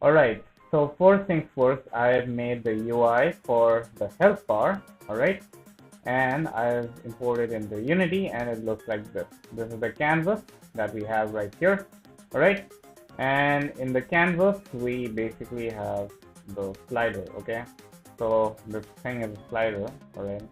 Alright, so first things first, I've made the UI for the health bar, alright, and I've imported into Unity and it looks like this. This is the canvas that we have right here, alright, and in the canvas we basically have the slider, okay, so this thing is a slider, alright,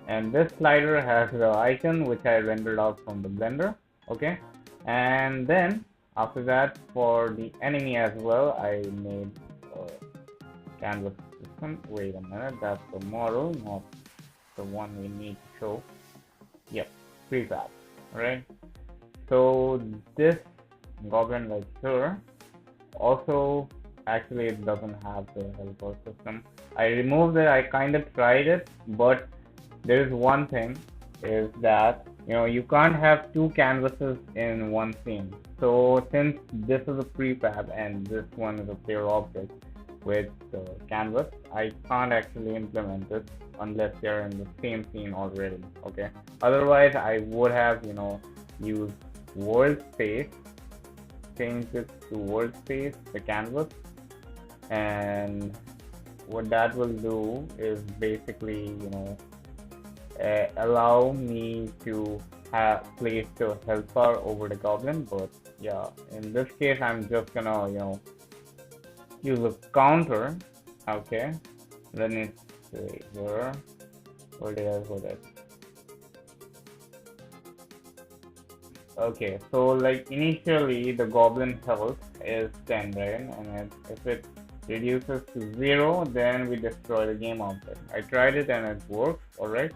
and this slider has the icon which I rendered out from the Blender, okay, and then after that for the enemy as well I made a canvas system. Wait a minute, that's the model, not the one we need to show. Yep, prefab. Alright, so this goblin right here also actually it doesn't have the helper system. I removed it, I kind of tried it, but there is one thing is that you can't have two canvases in one scene. So since this is a prefab and this one is a player object with the canvas, I can't actually implement it unless they're in the same scene already. Okay. Otherwise, I would have used world space, change it to world space, the canvas, and what that will do is basically allow me to have place the health bar over the goblin, but yeah, in this case I'm just gonna use a counter. Okay, let me see here, where did I put it? Okay, so like initially the goblin health is 10, right, and if it reduces to 0 then we destroy the game object. I tried it and it works, alright.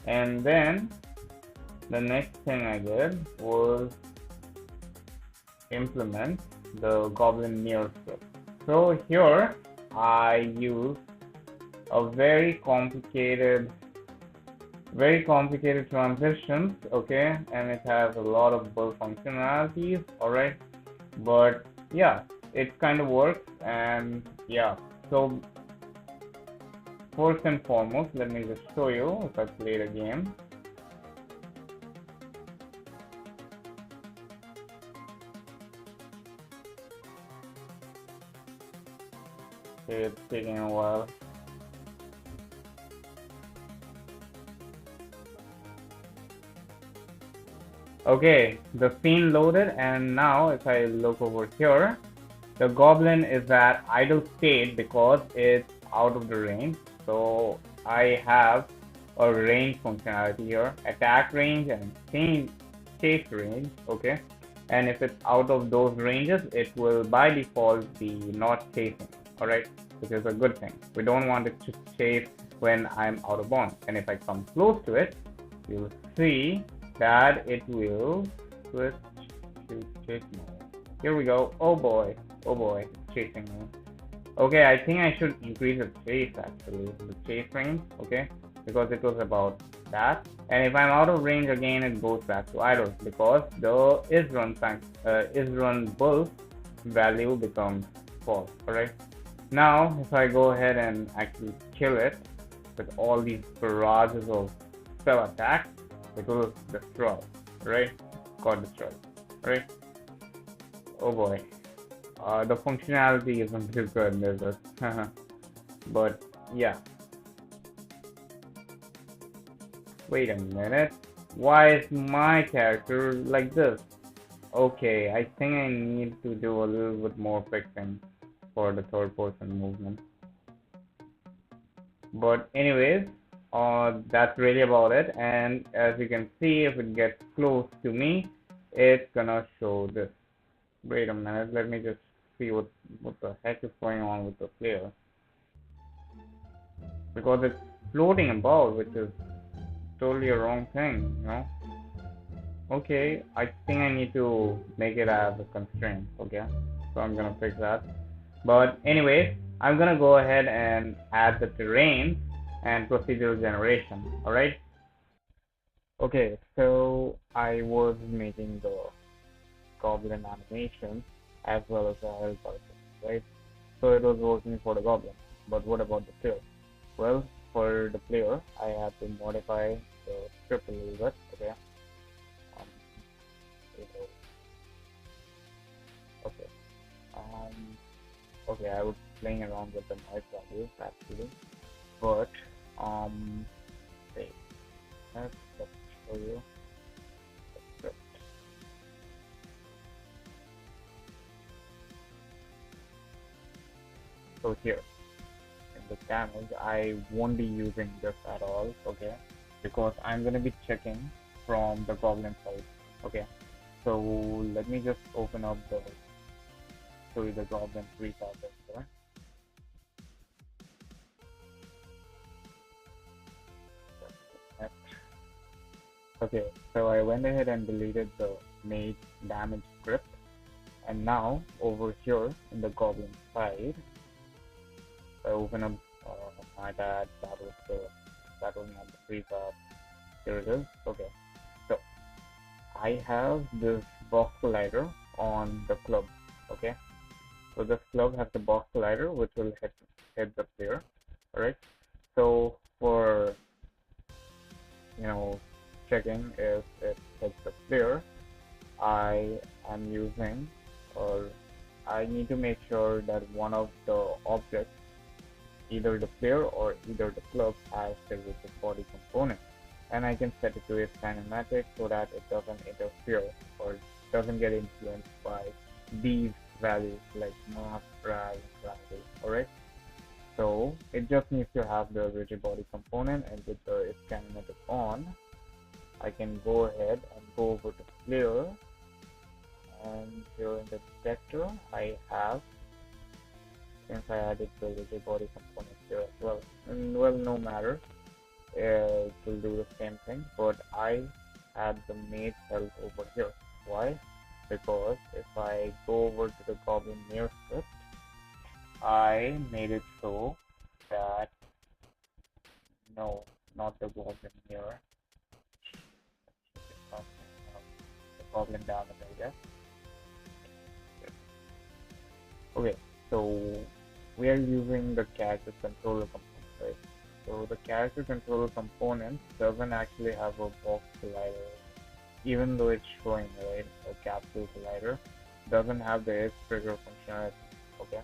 And then the next thing I did was implement the goblin mirror script. So here I use a very complicated transitions, okay, and it has a lot of build functionalities, alright, but yeah, it kind of works. And yeah, so first and foremost, let me just show you if I play the game. It's taking a while. Okay, the scene loaded, and now if I look over here, the goblin is at idle state because it's out of the range. So I have a range functionality here, attack range and chase range, okay, and if it's out of those ranges it will by default be not chasing, alright, which is a good thing. We don't want it to chase when I'm out of bounds, and if I come close to it you'll see that it will switch to chase mode. Here we go. Oh boy, it's chasing me. Okay, I think I should increase the chase actually, the chase range, okay, because it was about that. And if I'm out of range again, it goes back to idle because the is run bull value becomes false. Alright. Now if I go ahead and actually kill it with all these barrages of spell attacks, it will destroy. Right? Got destroyed. Right? Oh boy. The functionality isn't too good, is it? But yeah. Wait a minute. Why is my character like this? Okay, I think I need to do a little bit more fixing for the third person movement. But anyways, that's really about it. And as you can see, if it gets close to me, it's gonna show this. Wait a minute, let me just see what the heck is going on with the player, because it's floating about, which is totally a wrong thing, Okay, I think I need to make it as a constraint. Okay, so I'm gonna fix that. But anyway, I'm gonna go ahead and add the terrain and procedural generation. Alright. Okay, so I was making the goblin animation as well as the health person, right? So it was working for the goblin. But what about the player? Well, for the player, I have to modify the script a little bit. Okay. Okay. okay, I was playing around with the noise values actually, but wait, let's show you the script. So here in the damage, I won't be using this at all, okay, because I'm gonna be checking from the goblin side, okay. So let me just open up the show you the goblin prefab here. Okay, so I went ahead and deleted the mage damage script, and now over here in the goblin side, I open up my bad, that was not the prefab. Here it is. Okay, so I have this box collider on the club. Okay, so this club has the box collider which will hit the player. Alright, so for checking if it hits the player, I am using, or I need to make sure that one of the objects, either the player or either the club, has the rigid body component, and I can set it to its kinematic so that it doesn't interfere or doesn't get influenced by these values like mass, drag, and gravity. Alright, so it just needs to have the rigid body component, and with its kinematic on, I can go ahead and go over to player, and here in the detector I have, since I added the rigid body component here as well, and well, no matter, it will do the same thing, but I add the mage health over here. Why? Because if I go over to the goblin mirror script, I made it so that, no, not the goblin mirror, the goblin damage, I guess. Okay, so we are using the character controller component, right? So the character controller component doesn't actually have a box collider, even though it's showing, right, a capsule collider, doesn't have the edge trigger functionality. Okay,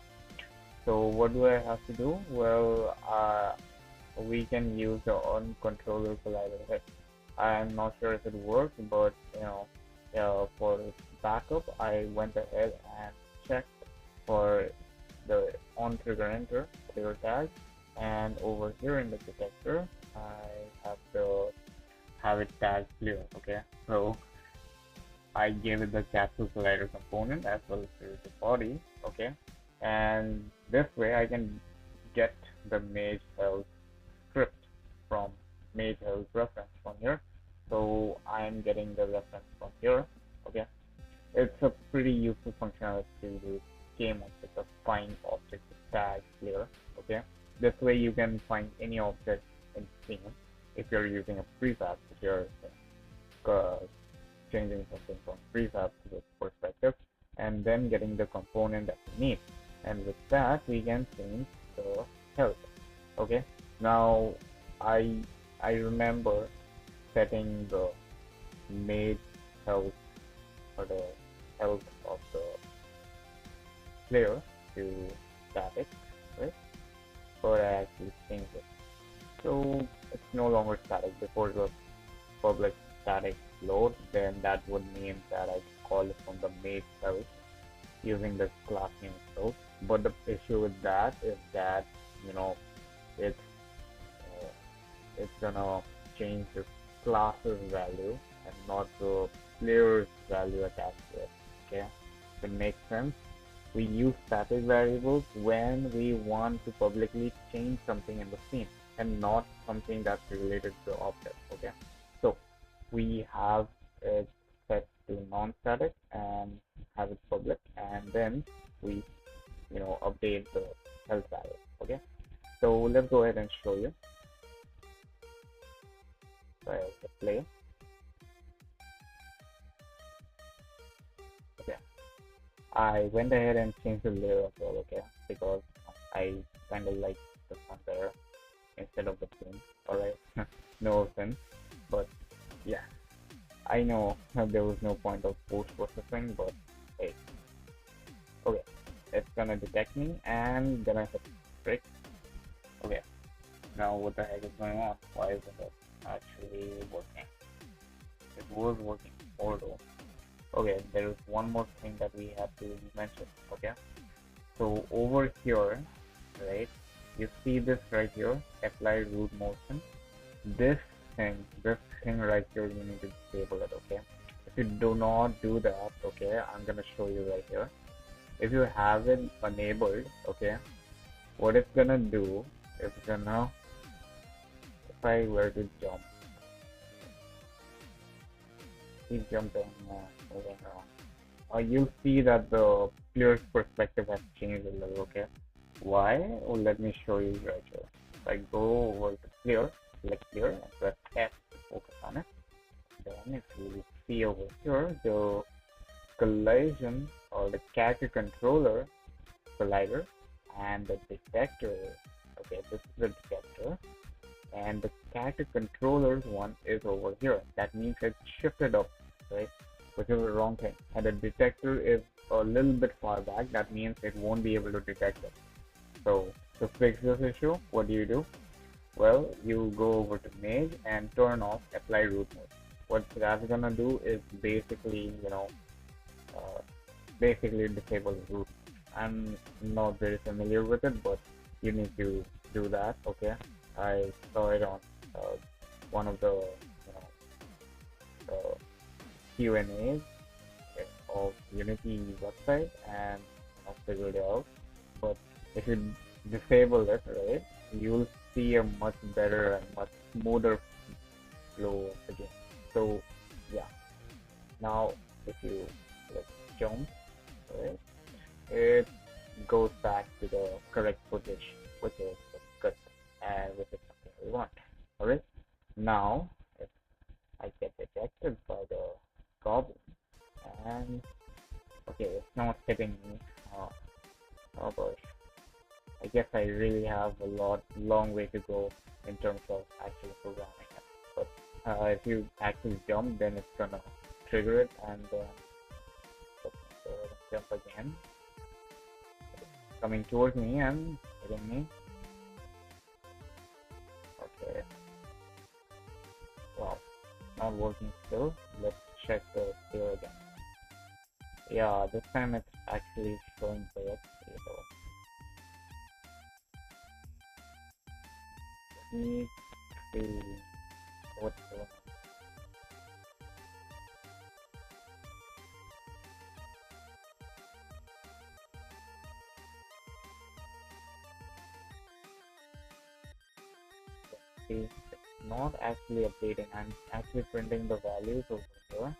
so what do I have to do? Well, we can use the uncontroller collider head. I'm not sure if it works, but for backup, I went ahead and checked for the on trigger enter clear tag, and over here in the detector I have it tagged clear. Okay, so I gave it the capsule collider component as well as the body. Okay, and this way I can get the mage health script from mage health reference from here. So I'm getting the reference from here. Okay, it's a pretty useful functionality to game object of find object tag clear. Okay, this way you can find any object in scene if you're using a prefab, if you're changing something from prefab to the perspective, and then getting the component that you need, and with that we can change the health. Okay, now I remember setting the mage health, or the health of the player, to static, right? But I actually changed it, so it's no longer static. Before it was public static load, then that would mean that I call it from the mage health using the class name itself. But the issue with that is that it's gonna change the class's value and not the player's value attached to it. Okay, it makes sense. We use static variables when we want to publicly change something in the scene and not something that's related to the object. Okay, so we have it set to non-static and have it public, and then we update the health value. Okay, so let's go ahead and show you. So I hit play. Okay, I went ahead and changed the layer as well. Okay, because I kind of like the sun there instead of the plane. Alright, no offense, but yeah, I know there was no point of post processing, but hey, okay, it's gonna detect me and gonna hit trick. Okay, now what the heck is going on? Why isn't it actually working? It was working before though. Okay, there is one more thing that we have to mention. Okay, so over here, right, you see this right here, apply root motion. This thing right here, you need to disable it. Okay, if you do not do that, okay, I'm gonna show you right here. If you have it enabled, okay, what it's gonna do, it's gonna, if I were to jump, keep jumping, moving around, you'll see that the player's perspective has changed a little. Okay, why? Well, let me show you right here. If I go over to player, select player, and press F to focus on it, then if you see over here, the collision or the character controller collider and the detector. Okay, this is the detector, and the character controllers one is over here. That means it's shifted up, right? Which is the wrong thing. And the detector is a little bit far back. That means it won't be able to detect it. So to fix this issue, what do? Well, you go over to Mage and turn off apply root mode. What that's gonna do is basically, basically disable root. I'm not very familiar with it, but you need to do that. Okay, I saw it on one of the Q&As of Unity website, and I figured it out. But if you disable it, right, you'll see a much better and much smoother flow of the game. So yeah, now if you jump, right, it goes back to the correct position, which is good, and which is something we want. Alright, now if I get detected by the goblin, and okay, it's not hitting me. Oh gosh, I guess I really have a long way to go in terms of actually programming it. But if you actually jump, then it's gonna trigger it, and jump again. Coming towards me and hitting me. Okay. Wow, not working still. Let's check the tail again. Yeah, this time it's actually showing correctly though. Let me see what's going on. See, it's not actually updating. I'm actually printing the values over here.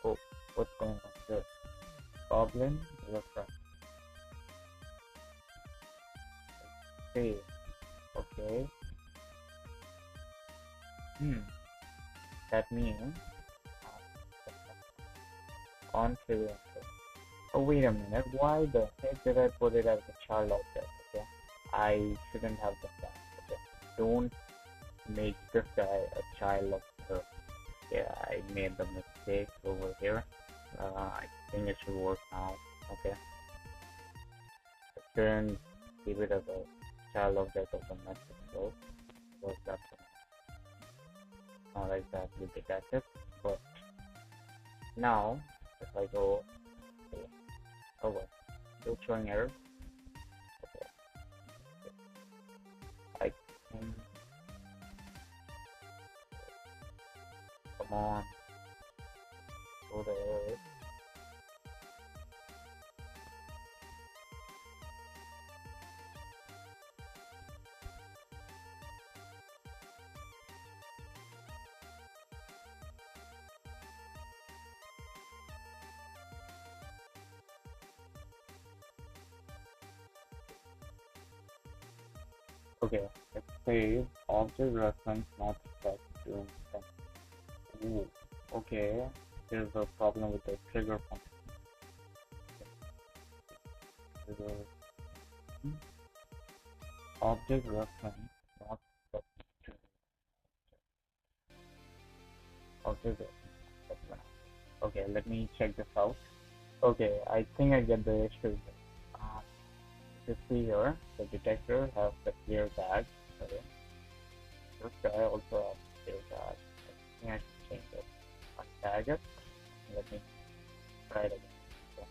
Oh, what's going on here? Goblin, refresh. Okay, okay. That means on trigger. Oh, wait a minute. Why the heck did I put it as a child object? Okay, I shouldn't have done that. Okay, don't make this guy a child of her. Yeah, I made the mistake over here. I think it should work now. Okay, I shouldn't keep it as a child object of the message though, because that's not exactly detected. But now, if I go, okay, oh well, still showing error. Okay, I can, come on, go the error. Okay, it says object reference not set to instance. Ooh, okay, there's a problem with the trigger function. Trigger object reference not set to object reference. Okay, let me check this out. Okay, I think I get the issue. you see here, the detector has the clear tag. Okay. This guy also has clear tag. I think I should change it. Untag it. Let me try it again. Okay.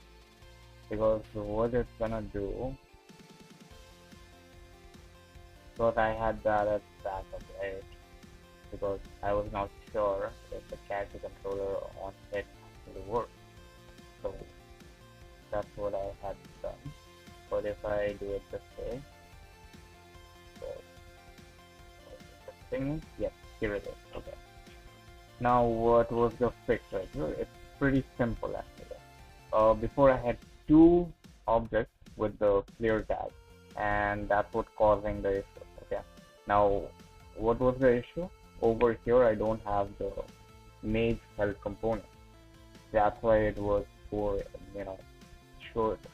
Because what it's gonna do, because I had that as backup, right? Because I was not sure if the character controller on it actually works. So that's what I had done. But if I do it this way, so this thing, yes, here it is. Okay. Now what was the fix right here? It's pretty simple actually. Before I had two objects with the clear tag, and that's what causing the issue. Okay. Now what was the issue? Over here I don't have the Mage health component. That's why it was for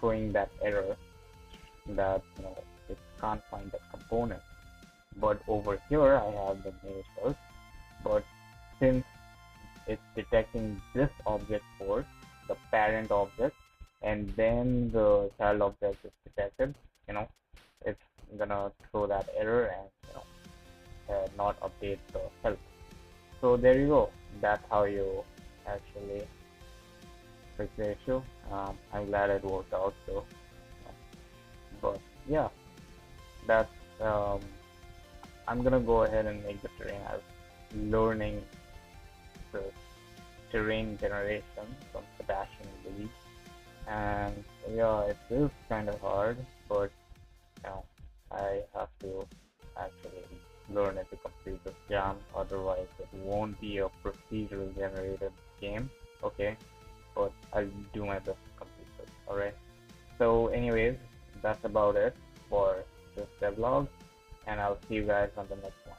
showing that error that it can't find that component. But over here I have the Mage health, but since it's detecting this object first, the parent object, and then the child object is detected, it's gonna throw that error and not update the health. So there you go. That's how you actually fix the issue. I'm glad it worked out though. But yeah, that's I'm gonna go ahead and make the terrain. I was learning the terrain generation from Sebastian Lee, and yeah, it is kind of hard, but I have to actually learn it to complete this jam, otherwise it won't be a procedural generated game. Okay, but I'll do my best to complete this. Alright, so anyways, that's about it for this devlog, and I'll see you guys on the next one.